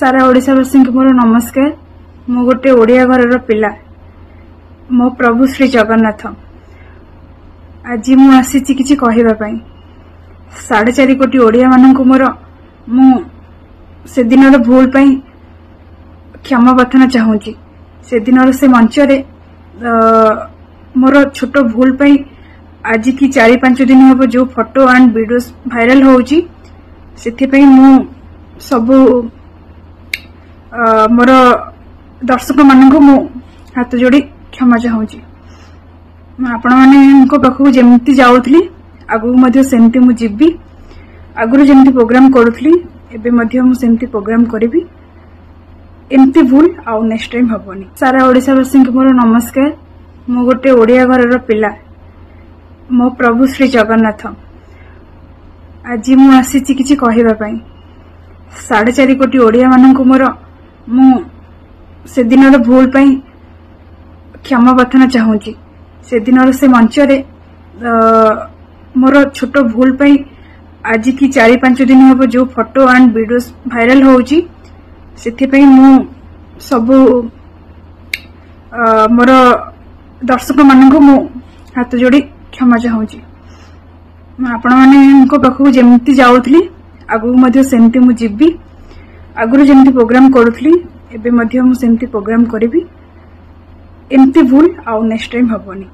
सारा ओडिशावासी को मोर नमस्कार। मु गोटे ओडिया घर पिला मो प्रभु श्री जगन्नाथ आज मु आसी किछि कहबा पई 4.5 कोटी ओडिया मानक मोर मु से दिनर भूल पई क्षमा प्रार्थना चाहूची। से दिनर से मंच रे मोर छोट भूल पई आज की 4-5 दिन हम जो फोटो एंड वीडियोस वायरल होउची सेथि पई मु सब मोर दर्शक मानक मु हाथ जोड़ी क्षमा चाहूची। आपण माने पाखु जेमती जाउथली आगु मध्य सेमती मु जिब्बी। आगु जेमती प्रोग्राम करूथली एबे मध्य मु सेमती प्रोग्राम करिबी। एमती भूल आउ नेक्स्ट टाइम हबनी। सारा ओडिशावासी को मोर नमस्कार। मु गोटे ओडिया घर पिला मो प्रभु श्री जगन्नाथ आज मु आसी किछि कहबा पई 4.5 कोटी ओडिया मानक मोर मु से दिनर भूल पई क्षमा प्रार्थना चाहूची। से दिनर से मंच रे मोर छोट भूल पई आज की 4-5 दिन हम जो फोटो एंड वीडियोस वायरल होउची सेथि पई मु सब मोर दर्शक मानक मु हाथ जोड़ी क्षमा चाहूची। आपण माने पाखु जेमती जाउथली आगु मध्य सेमती मु जिब्बी। आगु जेमती प्रोग्राम करूथली एबे मध्य मु सेमती प्रोग्राम करिबी। एमती भूल आउ नेक्स्ट टाइम हबनी।